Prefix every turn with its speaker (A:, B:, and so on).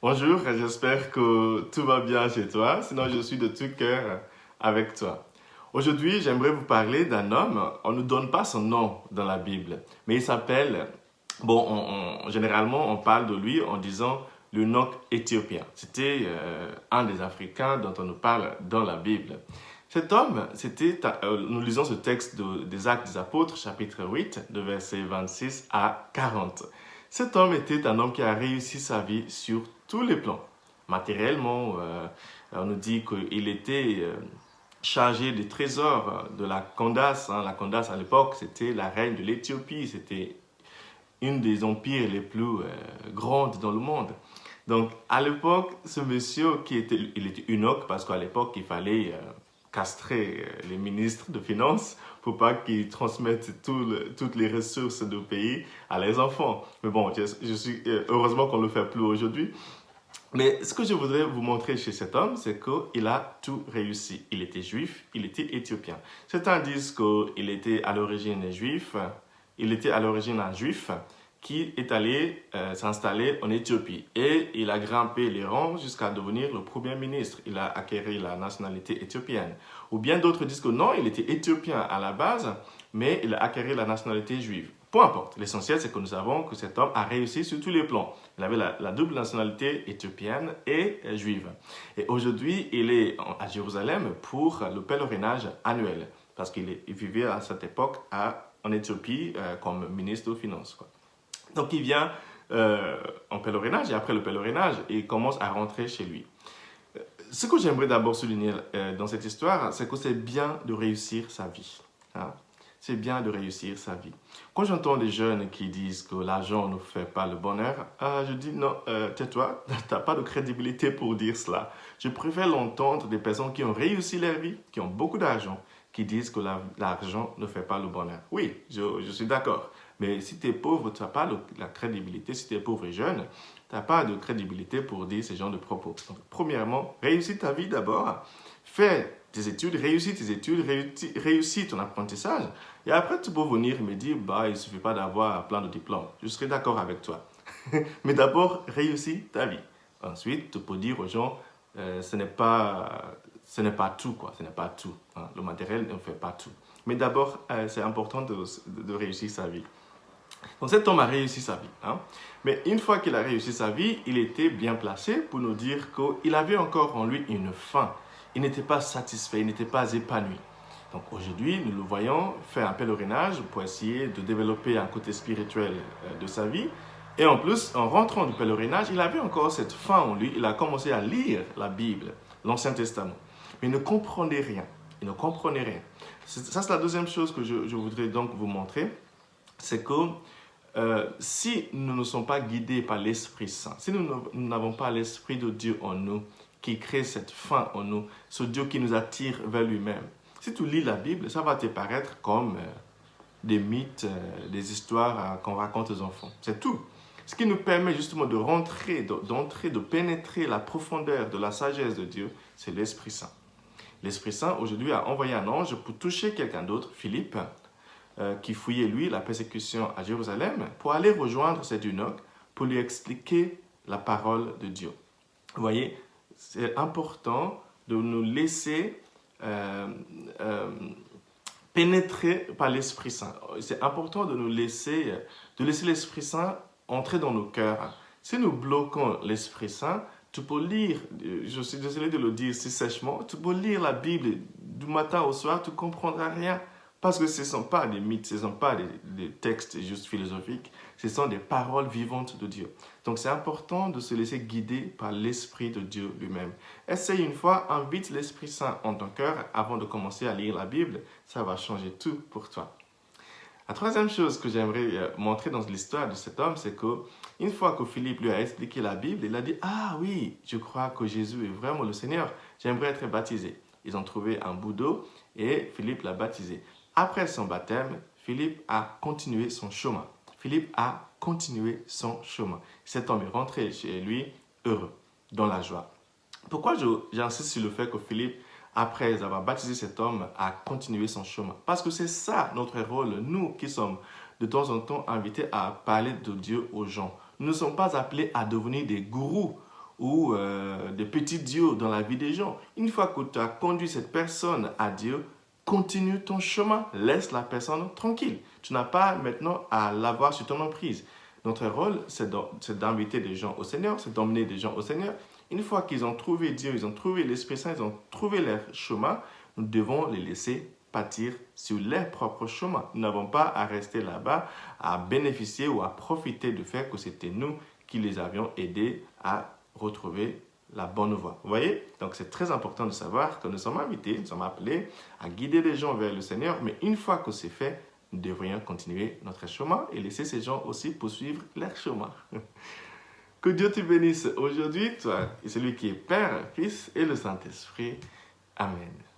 A: Bonjour, j'espère que tout va bien chez toi. Sinon, je suis de tout cœur avec toi. Aujourd'hui, j'aimerais vous parler d'un homme. On ne donne pas son nom dans la Bible, mais il s'appelle, généralement, on parle de lui en disant l'eunuque éthiopien. C'était un des Africains dont on nous parle dans la Bible. Cet homme, nous lisons ce texte des Actes des Apôtres, chapitre 8, de versets 26 à 40. Cet homme était un homme qui a réussi sa vie sur tous les plans. Matériellement, on nous dit qu'il était chargé des trésors de la Candace. La Candace, à l'époque, c'était la reine de l'Éthiopie. C'était une des empires les plus grandes dans le monde. Donc, à l'époque, ce monsieur il était eunuque parce qu'à l'époque, il fallait castrer les ministres de finances pour pas qu'ils transmettent toutes les ressources du pays à les enfants. Mais bon, heureusement qu'on ne le fait plus aujourd'hui. Mais ce que je voudrais vous montrer chez cet homme, c'est qu'il a tout réussi. Il était juif, il était éthiopien. Certains disent qu'il était à l'origine juif, il était à l'origine un juif qui est allé s'installer en Éthiopie. Et il a grimpé les rangs jusqu'à devenir le premier ministre. Il a acquis la nationalité éthiopienne. Ou bien d'autres disent que non, il était éthiopien à la base, mais il a acquis la nationalité juive. Peu importe. L'essentiel, c'est que nous savons que cet homme a réussi sur tous les plans. Il avait la double nationalité éthiopienne et juive. Et aujourd'hui, il est à Jérusalem pour le pèlerinage annuel. Parce qu'il vivait à cette époque en Éthiopie comme ministre des Finances. Donc, il vient en pèlerinage et après le pèlerinage, il commence à rentrer chez lui. Ce que j'aimerais d'abord souligner dans cette histoire, c'est que c'est bien de réussir sa vie. C'est bien de réussir sa vie. Quand j'entends des jeunes qui disent que l'argent ne fait pas le bonheur, je dis non, tais-toi, tu n'as pas de crédibilité pour dire cela. Je préfère l'entendre des personnes qui ont réussi leur vie, qui ont beaucoup d'argent, qui disent que l'argent ne fait pas le bonheur. Oui, je suis d'accord. Mais si tu es pauvre, tu n'as pas la crédibilité. Si tu es pauvre et jeune, tu n'as pas de crédibilité pour dire ce genre de propos. Donc, premièrement, réussis ta vie d'abord. Fais tes études, réussis tes études, réussis ton apprentissage. Et après, tu peux venir me dire, il ne suffit pas d'avoir plein de diplômes. Je serai d'accord avec toi. Mais d'abord, réussis ta vie. Ensuite, tu peux dire aux gens, ce n'est pas tout, quoi. Ce n'est pas tout. Le matériel ne fait pas tout. Mais d'abord, c'est important de réussir sa vie. Donc cet homme a réussi sa vie. Mais une fois qu'il a réussi sa vie, il était bien placé pour nous dire qu'il avait encore en lui une faim. Il n'était pas satisfait, il n'était pas épanoui. Donc aujourd'hui, nous le voyons faire un pèlerinage pour essayer de développer un côté spirituel de sa vie. Et en plus, en rentrant du pèlerinage, il avait encore cette faim en lui. Il a commencé à lire la Bible, l'Ancien Testament. Mais il ne comprenait rien. Il ne comprenait rien. Ça, c'est la deuxième chose que je voudrais donc vous montrer. C'est que si nous ne sommes pas guidés par l'Esprit Saint, si nous n'avons pas l'Esprit de Dieu en nous, qui crée cette faim en nous, ce Dieu qui nous attire vers lui-même, si tu lis la Bible, ça va te paraître comme des mythes, des histoires qu'on raconte aux enfants. C'est tout. Ce qui nous permet justement d'entrer, de pénétrer la profondeur de la sagesse de Dieu, c'est l'Esprit Saint. L'Esprit Saint, aujourd'hui, a envoyé un ange pour toucher quelqu'un d'autre, Philippe, qui fouillait, lui, la persécution à Jérusalem, pour aller rejoindre cet eunuque, pour lui expliquer la parole de Dieu. Vous voyez, c'est important de nous laisser pénétrer par l'Esprit Saint. C'est important de laisser l'Esprit Saint entrer dans nos cœurs. Si nous bloquons l'Esprit Saint, tu peux lire, je suis désolé de le dire si sèchement, tu peux lire la Bible du matin au soir, tu ne comprendras rien. Parce que ce ne sont pas des mythes, ce ne sont pas des textes juste philosophiques, ce sont des paroles vivantes de Dieu. Donc c'est important de se laisser guider par l'Esprit de Dieu lui-même. Essaye une fois, invite l'Esprit Saint en ton cœur avant de commencer à lire la Bible, ça va changer tout pour toi. La troisième chose que j'aimerais montrer dans l'histoire de cet homme, c'est qu'une fois que Philippe lui a expliqué la Bible, il a dit « Ah oui, je crois que Jésus est vraiment le Seigneur, j'aimerais être baptisé. » Ils ont trouvé un bout d'eau et Philippe l'a baptisé. Après son baptême, Philippe a continué son chemin. Philippe a continué son chemin. Cet homme est rentré chez lui heureux, dans la joie. Pourquoi j'insiste sur le fait que Philippe, après avoir baptisé cet homme, a continué son chemin? Parce que c'est ça notre rôle, nous qui sommes de temps en temps invités à parler de Dieu aux gens. Nous ne sommes pas appelés à devenir des gourous ou des petits dieux dans la vie des gens. Une fois que tu as conduit cette personne à Dieu, continue ton chemin, laisse la personne tranquille. Tu n'as pas maintenant à l'avoir sur ton emprise. Notre rôle, c'est d'inviter des gens au Seigneur, c'est d'emmener des gens au Seigneur. Une fois qu'ils ont trouvé Dieu, ils ont trouvé l'Esprit Saint, ils ont trouvé leur chemin, nous devons les laisser partir sur leur propre chemin. Nous n'avons pas à rester là-bas, à bénéficier ou à profiter du fait que c'était nous qui les avions aidés à retrouver la bonne voie. Vous voyez? Donc c'est très important de savoir que nous sommes invités, nous sommes appelés à guider les gens vers le Seigneur, mais une fois que c'est fait, nous devrions continuer notre chemin et laisser ces gens aussi poursuivre leur chemin. Que Dieu te bénisse aujourd'hui, toi et celui qui est Père, Fils et le Saint-Esprit. Amen.